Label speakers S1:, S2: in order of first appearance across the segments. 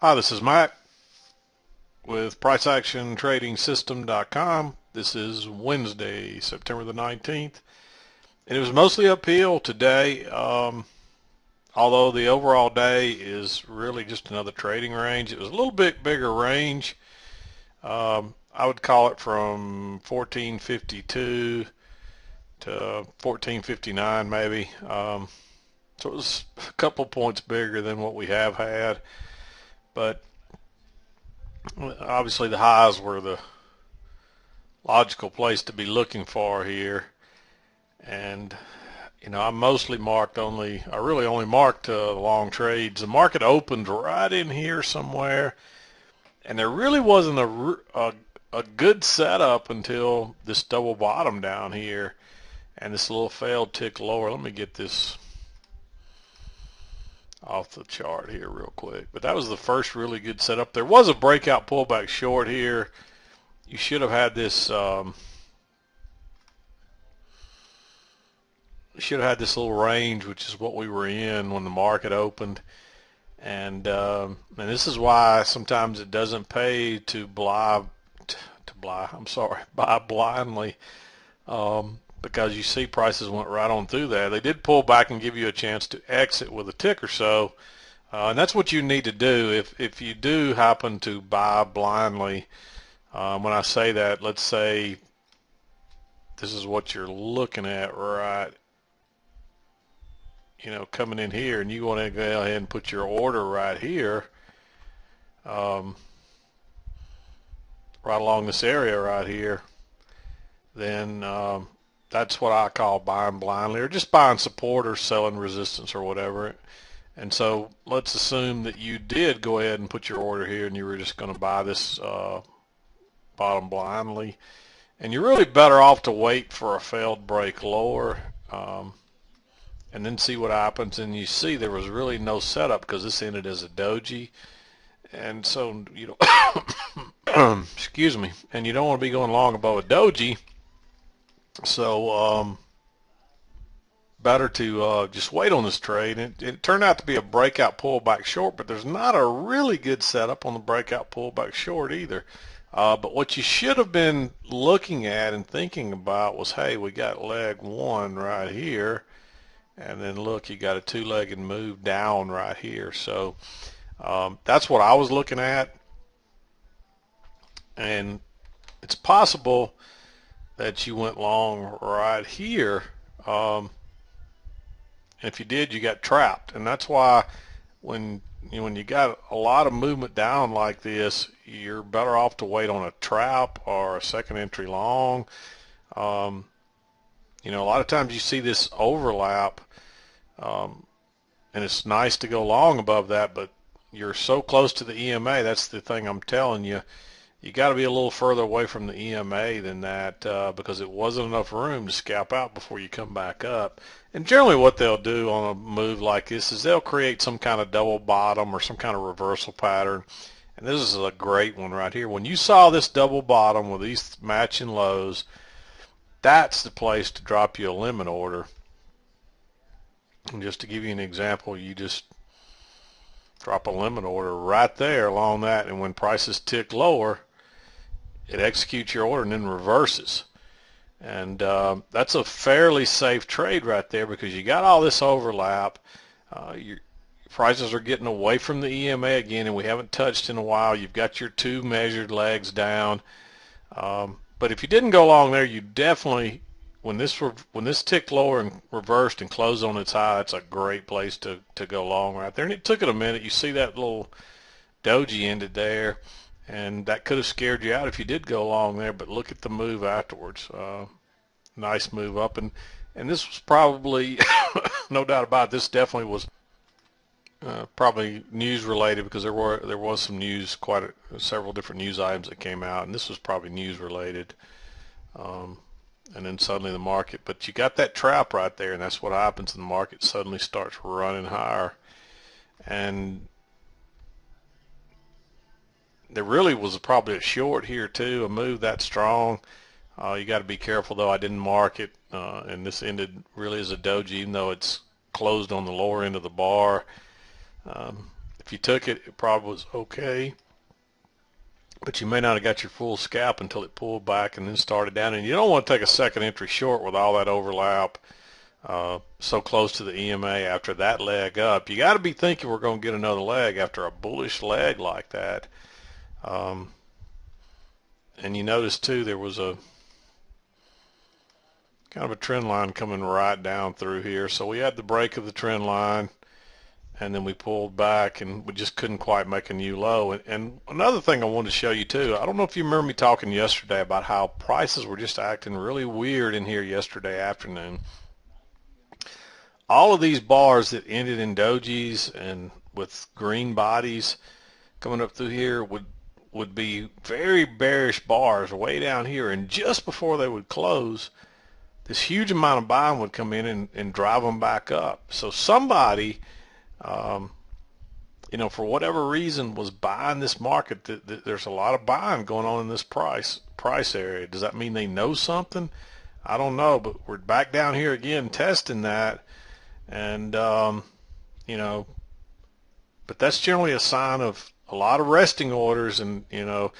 S1: Hi, this is Matt with PriceActionTradingSystem.com. This is Wednesday, September the 19th, and it was mostly uphill today, although the overall day is really just another trading range. It was a little bit bigger range. I would call it from 1452 to 1459 maybe. So it was a couple points bigger than what we have had, but obviously the highs were the logical place to be looking for here. And I mostly marked I really only marked long trades. The market opened right in here somewhere, and there really wasn't a good setup until this double bottom down here and this little failed tick lower. Let me get this off the chart here real quick. But that was the first really good setup. There was a breakout pullback short here. You should have had this little range, which is what we were in when the market opened. And this is why sometimes it doesn't pay to buy blindly, because you see prices went right on through there. They did pull back and give you a chance to exit with a tick or so, and that's what you need to do if you do happen to buy blindly. When I say that, let's say this is what you're looking at, right? Coming in here, and you want to go ahead and put your order right here, right along this area right here, then that's what I call buying blindly, or just buying support or selling resistance or whatever. And so let's assume that you did go ahead and put your order here, and you were just going to buy this bottom blindly, and you're really better off to wait for a failed break lower, and then see what happens. And you see there was really no setup because this ended as a doji, and so excuse me, and you don't want to be going long above a doji. So better to just wait on this trade. It turned out to be a breakout pullback short, but there's not a really good setup on the breakout pullback short either. But what you should have been looking at and thinking about was, hey, we got leg one right here, and then look, you got a two-legged move down right here. So that's what I was looking at, and it's possible that you went long right here. If you did, you got trapped, and that's why when you got a lot of movement down like this, you're better off to wait on a trap or a second entry long. A lot of times you see this overlap, and it's nice to go long above that, but you're so close to the EMA. That's the thing I'm telling you. You got to be a little further away from the EMA than that, because it wasn't enough room to scalp out before you come back up. And generally what they'll do on a move like this is they'll create some kind of double bottom or some kind of reversal pattern. And this is a great one right here. When you saw this double bottom with these matching lows, that's the place to drop you a limit order. And just to give you an example, you just drop a limit order right there along that, and when prices tick lower, it executes your order and then reverses. And that's a fairly safe trade right there, because you got all this overlap. Your prices are getting away from the EMA again, and we haven't touched in a while. You've got your two measured legs down. But if you didn't go long there, you definitely, when this ticked lower and reversed and closed on its high, it's a great place to go long right there. And it took it a minute. You see that little doji ended there, and that could have scared you out if you did go long there, but look at the move afterwards. Nice move up, and this was probably no doubt about it, this definitely was probably news related, because there was some news, several different news items that came out, and this was probably news related. And then suddenly the market, but you got that trap right there, and that's what happens. The market suddenly starts running higher, and there really was probably a short here too, a move that strong. You got to be careful though. I didn't mark it, and this ended really as a doji, even though it's closed on the lower end of the bar. If you took it, it probably was okay, but you may not have got your full scalp until it pulled back and then started down. And you don't want to take a second entry short with all that overlap so close to the EMA after that leg up. You got to be thinking we're going to get another leg after a bullish leg like that. And you notice too there was a kind of a trend line coming right down through here. So we had the break of the trend line, and then we pulled back, and we just couldn't quite make a new low. And another thing I wanted to show you too, I don't know if you remember me talking yesterday about how prices were just acting really weird in here yesterday afternoon. All of these bars that ended in dojis and with green bodies coming up through here would be very bearish bars way down here, and just before they would close, this huge amount of buying would come in and drive them back up. So somebody, you know, for whatever reason, was buying this market. There's a lot of buying going on in this price area. Does that mean they know something? I don't know, but we're back down here again testing that, and you know, but that's generally a sign of a lot of resting orders, and you know,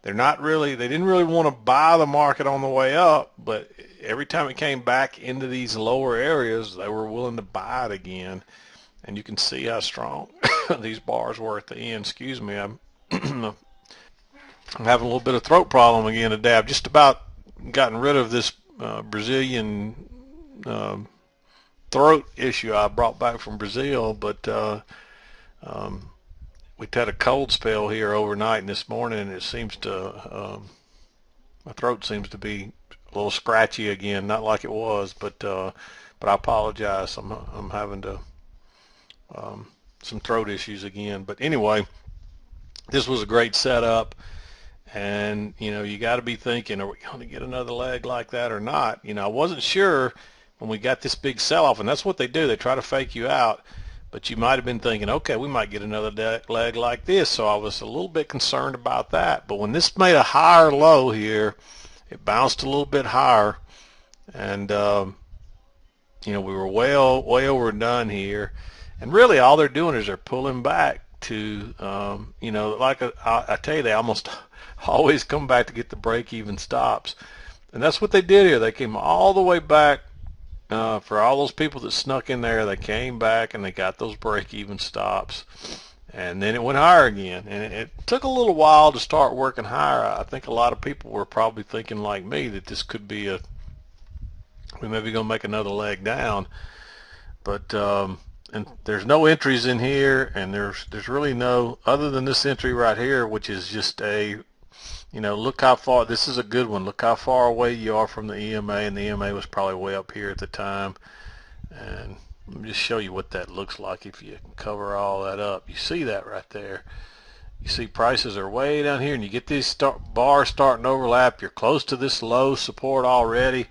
S1: they didn't really want to buy the market on the way up, but every time it came back into these lower areas, they were willing to buy it again. And you can see how strong these bars were at the end. Excuse me, I'm I'm having a little bit of throat problem again today. I've just about gotten rid of this Brazilian throat issue I brought back from Brazil, but we had a cold spell here overnight and this morning, and it seems to my throat seems to be a little scratchy again, not like it was, but I apologize. I'm having to some throat issues again. But anyway, this was a great setup, and you know, you got to be thinking, are we going to get another leg like that or not? You know, I wasn't sure when we got this big sell-off, and that's what they do. They try to fake you out. But you might have been thinking, okay, we might get another leg like this. So I was a little bit concerned about that. But when this made a higher low here, it bounced a little bit higher, and you know, we were way overdone here. And really, all they're doing is they're pulling back to, you know, like I tell you, they almost always come back to get the break-even stops, and that's what they did here. They came all the way back. For all those people that snuck in there, they came back and they got those break-even stops, and then it went higher again. And it took a little while to start working higher. I think a lot of people were probably thinking like me that this could be we may be going to make another leg down, but and there's no entries in here, and there's really no, other than this entry right here, which is just a, you know, look how far, this is a good one. Look how far away you are from the EMA, and the EMA was probably way up here at the time. And let me just show you what that looks like if you cover all that up. You see that right there. You see prices are way down here, and you get these bars starting to overlap. You're close to this low support already.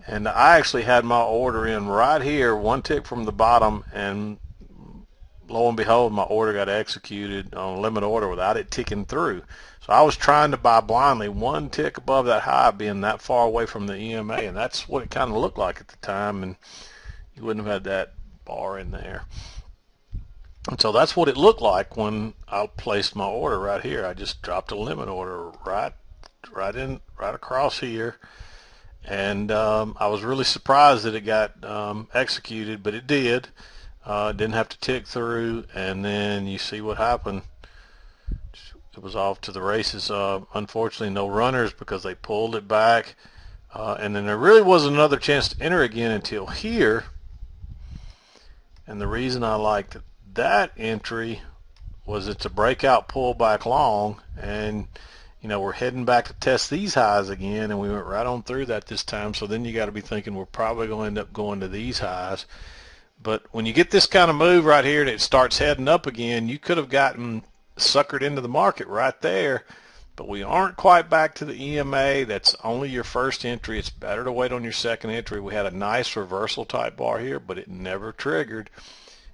S1: And I actually had my order in right here, one tick from the bottom, and lo and behold, my order got executed on a limit order without it ticking through. So I was trying to buy blindly, one tick above that high, being that far away from the EMA, and that's what it kind of looked like at the time, and you wouldn't have had that bar in there. And so that's what it looked like when I placed my order right here. I just dropped a limit order right across here, and I was really surprised that it got executed, but it did. Didn't have to tick through, and then you see what happened. It was off to the races. Unfortunately, no runners because they pulled it back, and then there really wasn't another chance to enter again until here. And the reason I liked that entry was it's a breakout pullback long, and you know, we're heading back to test these highs again, and we went right on through that this time. So then you got to be thinking we're probably going to end up going to these highs. But when you get this kind of move right here and it starts heading up again, you could have gotten suckered into the market right there. But we aren't quite back to the EMA. That's only your first entry. It's better to wait on your second entry. We had a nice reversal type bar here, but it never triggered.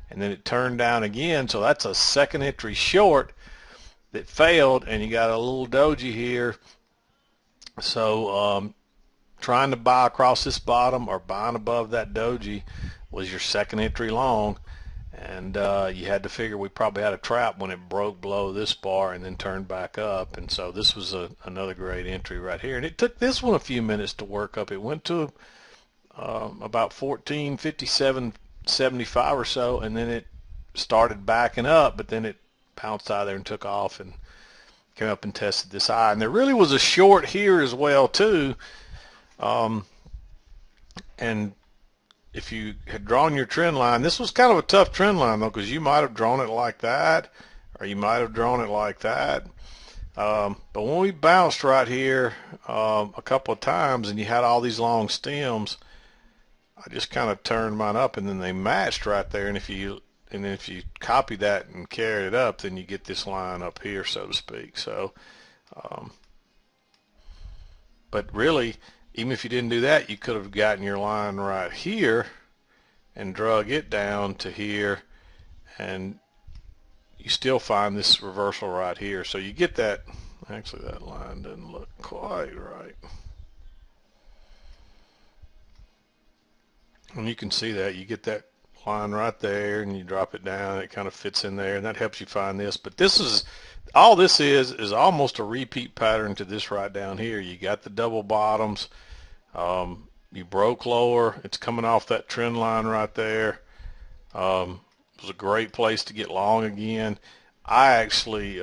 S1: And then it turned down again, so that's a second entry short that failed, and you got a little doji here. So trying to buy across this bottom or buying above that doji was your second entry long, and you had to figure we probably had a trap when it broke below this bar and then turned back up. And so this was another great entry right here, and it took this one a few minutes to work up. It went to about 1457.75 or so, and then it started backing up, but then it bounced out of there and took off and came up and tested this high. And there really was a short here as well too, and if you had drawn your trend line, this was kind of a tough trend line though, because you might have drawn it like that, or you might have drawn it like that. But when we bounced right here a couple of times and you had all these long stems, I just kind of turned mine up and then they matched right there. And if you copy that and carry it up, then you get this line up here, so to speak. So, but really, even if you didn't do that, you could have gotten your line right here and drug it down to here, and you still find this reversal right here. So you get that. Actually, that line doesn't look quite right. And you can see that. You get that line right there, and you drop it down. It kind of fits in there, and that helps you find this. But this is all this is almost a repeat pattern to this right down here. You got the double bottoms. You broke lower. It's coming off that trend line right there. It was a great place to get long again. I actually,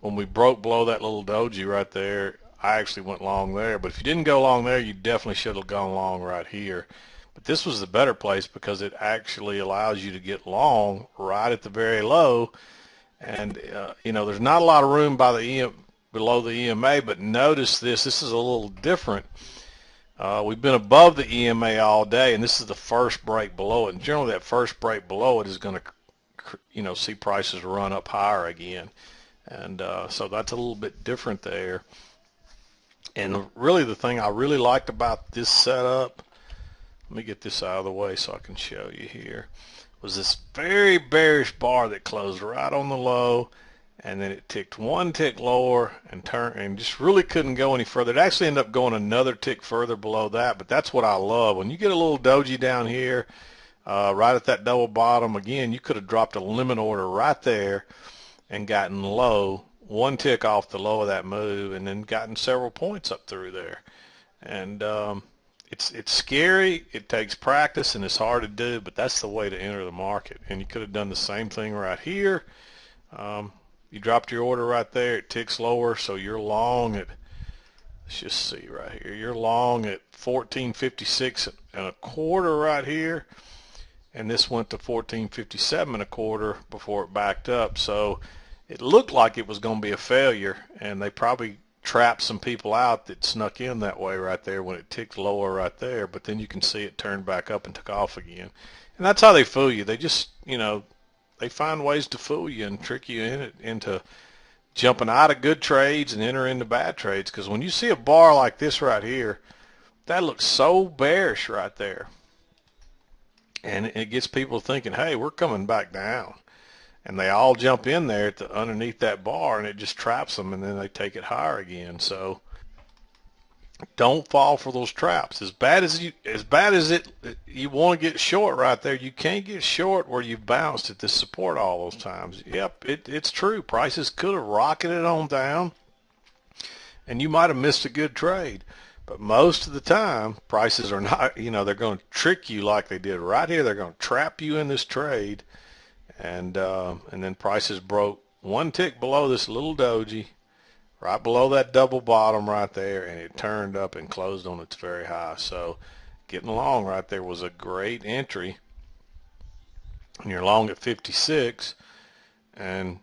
S1: when we broke below that little doji right there, I actually went long there. But if you didn't go long there, you definitely should have gone long right here. But this was the better place because it actually allows you to get long right at the very low. And, you know, there's not a lot of room by the below the EMA, but notice this. This is a little different. We've been above the EMA all day, and this is the first break below it. And generally, that first break below it is going to, you know, see prices run up higher again. And so that's a little bit different there. And really, the thing I really liked about this setup, let me get this out of the way so I can show you here, was this very bearish bar that closed right on the low, and then it ticked one tick lower and turned and just really couldn't go any further. It actually ended up going another tick further below that, but that's what I love. When you get a little doji down here, right at that double bottom, again, you could have dropped a limit order right there and gotten low, one tick off the low of that move, and then gotten several points up through there. And it's scary, it takes practice, and it's hard to do, but that's the way to enter the market. And you could have done the same thing right here. You dropped your order right there, it ticks lower, so you're long at, let's just see right here, you're long at 14.56 1/4 right here, and this went to 14.57 1/4 before it backed up. So it looked like it was going to be a failure, and they probably trapped some people out that snuck in that way right there when it ticked lower right there. But then you can see it turned back up and took off again. And that's how they fool you. They just, you know, they find ways to fool you and trick you into jumping out of good trades and enter into bad trades. Because when you see a bar like this right here, that looks so bearish right there. And it gets people thinking, hey, we're coming back down. And they all jump in there underneath that bar, and it just traps them, and then they take it higher again. So don't fall for those traps. As bad as you want to get short right there, you can't get short where you've bounced at this support all those times. Yep, it's true. Prices could have rocketed on down, and you might have missed a good trade. But most of the time, prices are not, you know, they're going to trick you like they did right here. They're going to trap you in this trade. And then prices broke one tick below this little doji, right below that double bottom right there, and it turned up and closed on its very high. So getting long right there was a great entry. And you're long at 56, and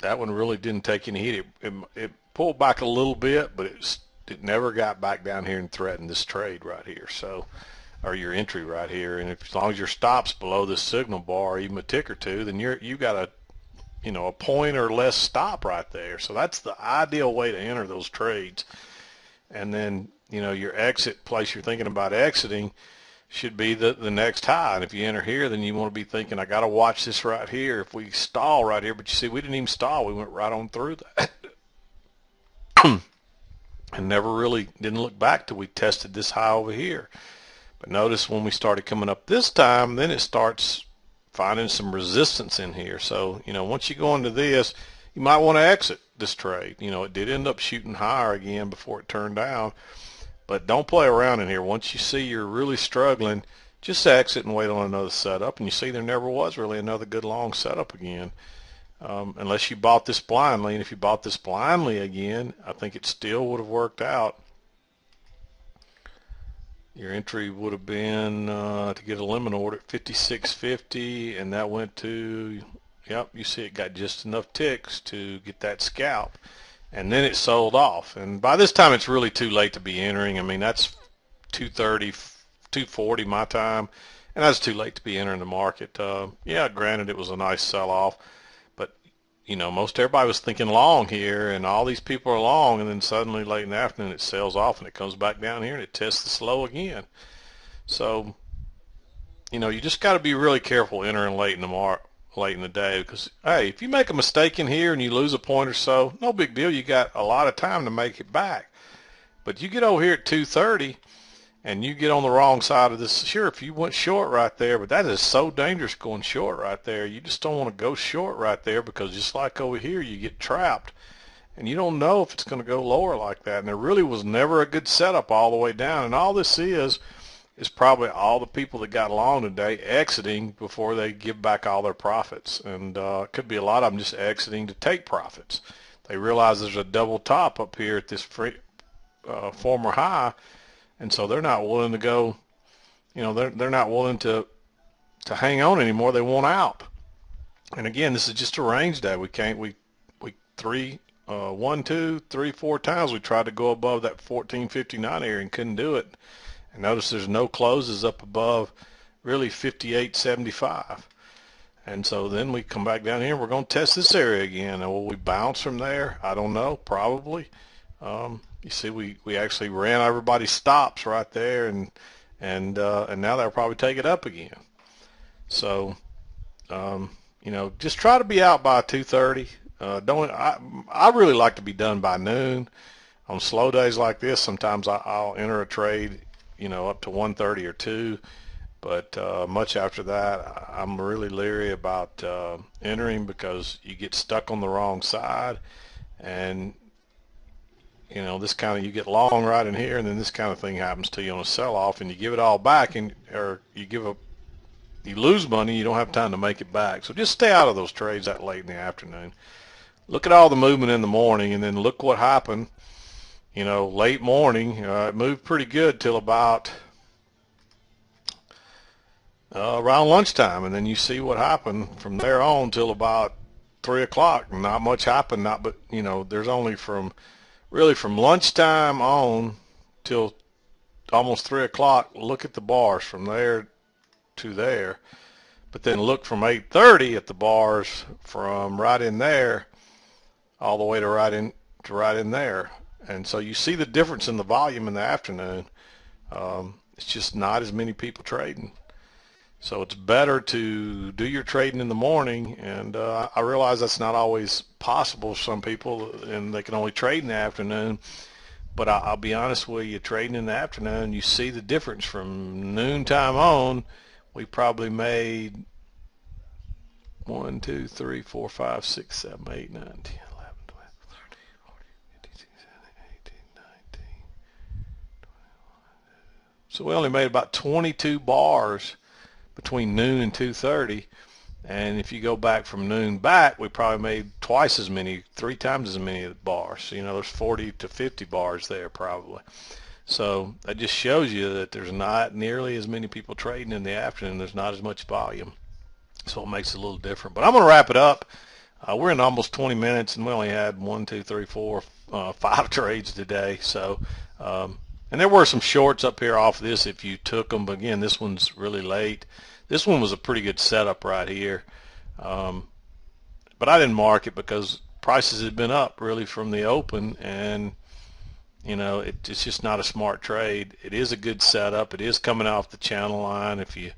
S1: that one really didn't take any heat. It pulled back a little bit, but it never got back down here and threatened this trade right here. So, or your entry right here. And as long as your stop's below this signal bar, even a tick or two, then you got a, you know, a point or less stop right there. So that's the ideal way to enter those trades. And then, you know, your exit place you're thinking about exiting should be the next high. And if you enter here, then you want to be thinking, I got to watch this right here. If we stall right here, but you see, we didn't even stall. We went right on through that. And never really didn't look back till we tested this high over here. But notice when we started coming up this time, then it starts finding some resistance in here. So, once you go into this, you might want to exit this trade. It did end up shooting higher again before it turned down, but don't play around in here. Once you see you're really struggling, just exit and wait on another setup. And you see there never was really another good long setup again, unless you bought this blindly. And if you bought this blindly again, I think it still would have worked out. Your entry would have been to get a limit order at 56.50, and that went to, yep, you see it got just enough ticks to get that scalp, and then it sold off. And by this time it's really too late to be entering. I mean, that's 2:30, 2:40 my time, and that's too late to be entering the market. Yeah, granted it was a nice sell-off, but most everybody was thinking long here, and all these people are long, and then suddenly late in the afternoon it sells off and it comes back down here and it tests the low again. So you just got to be really careful entering late in the day, because hey, if you make a mistake in here and you lose a point or so, no big deal. You got a lot of time to make it back. But you get over here at 2:30 and you get on the wrong side of this. Sure, if you went short right there, but that is so dangerous going short right there. You just don't want to go short right there, because just like over here, you get trapped and you don't know if it's going to go lower like that. And there really was never a good setup all the way down. And all this is probably all the people that got long today exiting before they give back all their profits. And it could be a lot of them just exiting to take profits. They realize there's a double top up here at this former high, and so they're not willing to go, they're not willing to hang on anymore. They want out. And again, this is just a range day. We 1, 2, 3, 4 times we tried to go above that 1459 area and couldn't do it. And notice there's no closes up above really 58.75. And so then we come back down here and we're going to test this area again. And will we bounce from there? I don't know, probably. You see, we actually ran everybody's stops right there, and now they'll probably take it up again. So, just try to be out by 2:30. I really like to be done by noon. On slow days like this, sometimes I'll enter a trade, up to 1:30 or 2. But much after that, I'm really leery about entering, because you get stuck on the wrong side, and you get long right in here, and then this kind of thing happens to you on a sell-off, and you give it all back, or you lose money. You don't have time to make it back. So just stay out of those trades that late in the afternoon. Look at all the movement in the morning, and then look what happened. Late morning, it moved pretty good till about around lunchtime, and then you see what happened from there on till about 3 o'clock. Not much happened. There's only from lunchtime on till almost 3 o'clock. Look at the bars from there to there, but then look from 8:30 at the bars from right in there all the way to right in there. And so you see the difference in the volume in the afternoon. It's just not as many people trading. So it's better to do your trading in the morning, and I realize that's not always possible for some people, and they can only trade in the afternoon. But I'll be honest with you, trading in the afternoon, you see the difference from noontime on. We probably made 1, 2, 3, 4, 5, 6, 7, 8, 9, 10, 11, 12, 13, 14, 15, 16, 17, 18, 19. So we only made about 22 bars between noon and 2:30, and if you go back from noon back, we probably made twice as many, 3 times as many bars. There's 40 to 50 bars there probably. So that just shows you that there's not nearly as many people trading in the afternoon. There's not as much volume, so it makes it a little different. But I'm going to wrap it up. We're in almost 20 minutes, and we only had 1, 2, 3, 4, 5 trades today. So and there were some shorts up here off of this if you took them, but again, this one's really late. This one was a pretty good setup right here, but I didn't mark it because prices had been up really from the open, and it's just not a smart trade. It is a good setup. It is coming off the channel line if you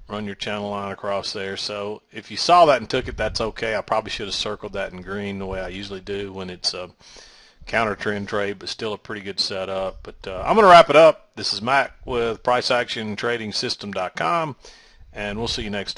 S1: run your channel line across there. So if you saw that and took it, that's okay. I probably should have circled that in green the way I usually do when it's a counter trend trade, but still a pretty good setup. But I'm going to wrap it up. This is Mac with PriceActionTradingSystem.com, and we'll see you next time.